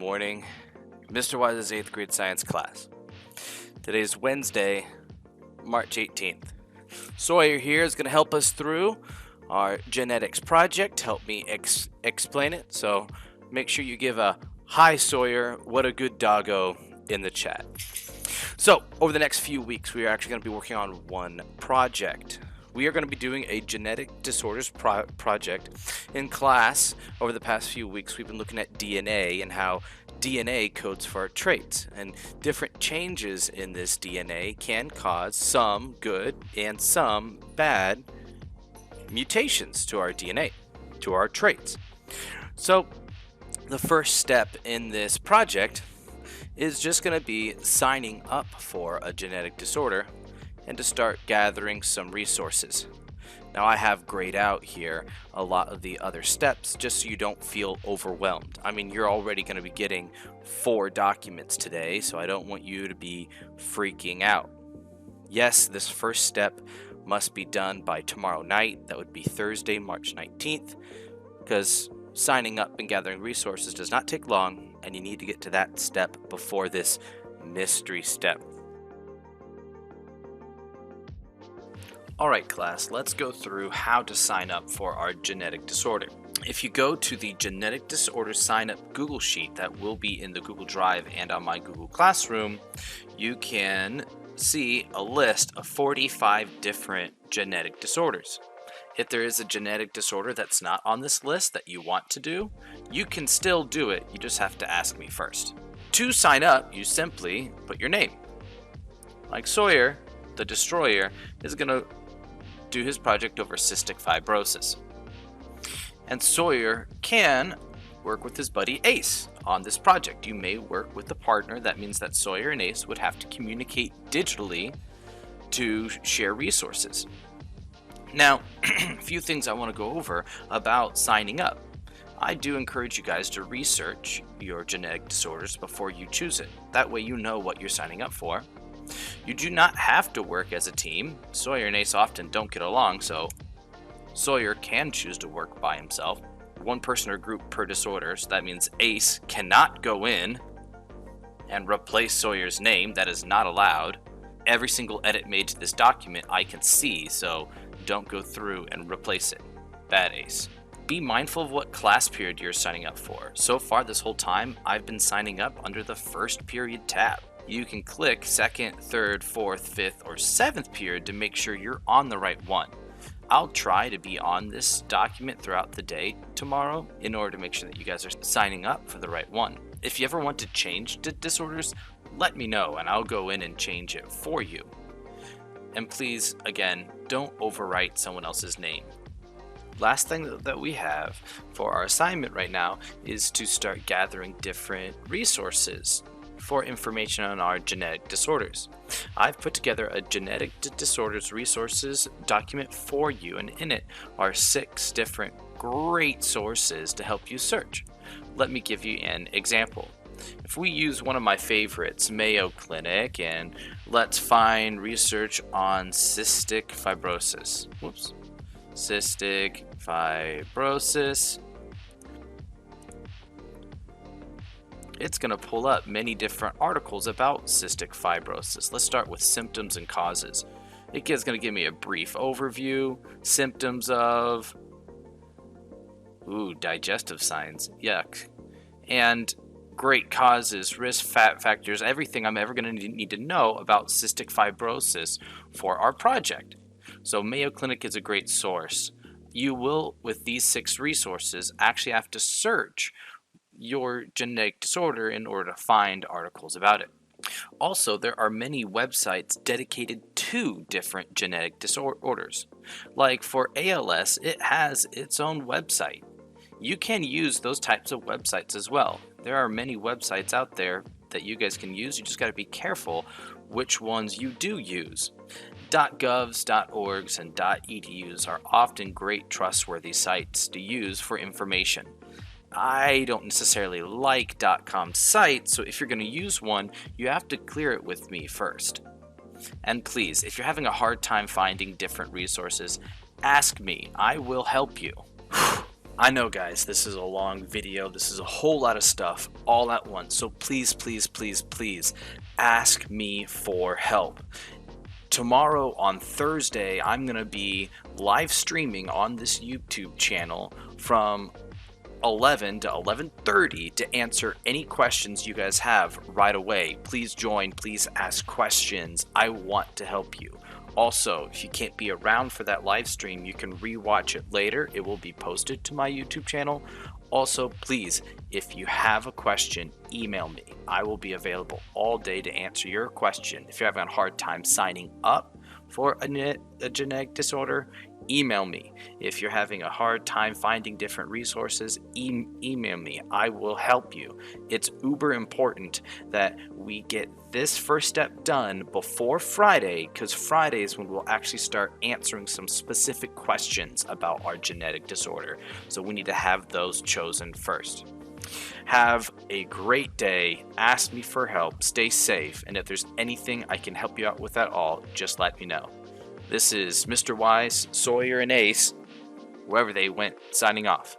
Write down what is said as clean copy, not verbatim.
morning, Mr. Wise's 8th grade science class. Today's Wednesday, March 18th. Sawyer here is going to help us through our genetics project, help me explain it. So make sure you give a "Hi Sawyer, what a good doggo" in the chat. So over the next few weeks, we are actually going to be working on one project. We are going to be doing a genetic disorders project. In class, over the past few weeks, we've been looking at DNA and how DNA codes for our traits. And different changes in this DNA can cause some good and some bad mutations to our DNA, to our traits. So the first step in this project is just going to be signing up for a genetic disorder and to start gathering some resources. Now I have grayed out here a lot of the other steps just so you don't feel overwhelmed. I mean, you're already going to be getting 4 documents today, so I don't want you to be freaking out. Yes, this first step must be done by tomorrow night. That would be Thursday, March 19th, because signing up and gathering resources does not take long, and you need to get to that step before this mystery step. Alright class, let's go through how to sign up for our genetic disorder. If you go to the genetic disorder sign up Google Sheet that will be in the Google Drive and on my Google Classroom, you can see a list of 45 different genetic disorders. If there is a genetic disorder that's not on this list that you want to do, you can still do it, you just have to ask me first. To sign up, you simply put your name. Like Sawyer, the destroyer, is going to do his project over cystic fibrosis. And Sawyer can work with his buddy Ace on this project. You may work with a partner. That means that Sawyer and Ace would have to communicate digitally to share resources. Now, a few things I want to go over about signing up. I do encourage you guys to research your genetic disorders before you choose it. That way you know what you're signing up for. You do not have to work as a team. Sawyer and Ace often don't get along, so Sawyer can choose to work by himself. One person or group per disorder, so that means Ace cannot go in and replace Sawyer's name. That is not allowed. Every single edit made to this document I can see, so don't go through and replace it. Bad Ace. Be mindful of what class period you're signing up for. So far this whole time, I've been signing up under the first period tab. You can click 2nd, 3rd, 4th, 5th, or 7th period to make sure you're on the right one. I'll try to be on this document throughout the day tomorrow in order to make sure that you guys are signing up for the right one. If you ever want to change disorders, let me know and I'll go in and change it for you. And please, again, don't overwrite someone else's name. Last thing that we have for our assignment right now is to start gathering different resources for information on our genetic disorders. I've put together a genetic disorders resources document for you, and in it are 6 different great sources to help you search. Let me give you an example. If we use one of my favorites, Mayo Clinic, and let's find research on cystic fibrosis. Cystic fibrosis. It's going to pull up many different articles about cystic fibrosis. Let's start with symptoms and causes. It's going to give me a brief overview, symptoms of, digestive signs, yuck, and great causes, risk factors, everything I'm ever going to need to know about cystic fibrosis for our project. So Mayo Clinic is a great source. You will, with these 6 resources, actually have to search your genetic disorder in order to find articles about it. Also, there are many websites dedicated to different genetic disorders. Like for ALS, it has its own website. You can use those types of websites as well. There are many websites out there that you guys can use. You just got to be careful which ones you do use. .govs, .orgs, and .edus are often great trustworthy sites to use for information. I don't necessarily like .com sites, so if you're going to use one, you have to clear it with me first. And please, if you're having a hard time finding different resources, ask me. I will help you. I know, guys, this is a long video. This is a whole lot of stuff all at once. So please, please, please, please ask me for help. Tomorrow on Thursday, I'm going to be live streaming on this YouTube channel from 11 to 11:30 to answer any questions you guys have right away. Please join, please ask questions. I want to help you. Also, if you can't be around for that live stream, you can rewatch it later. It will be posted to my YouTube channel. Also, please, if you have a question, email me. I will be available all day to answer your question. If you're having a hard time signing up for a genetic disorder, email me. If you're having a hard time finding different resources, email me. I will help you. It's uber important that we get this first step done before Friday, because Friday is when we'll actually start answering some specific questions about our genetic disorder. So we need to have those chosen first. Have a great day. Ask me for help. Stay safe. And if there's anything I can help you out with at all, just let me know. This is Mr. Wise, Sawyer, and Ace, wherever they went, signing off.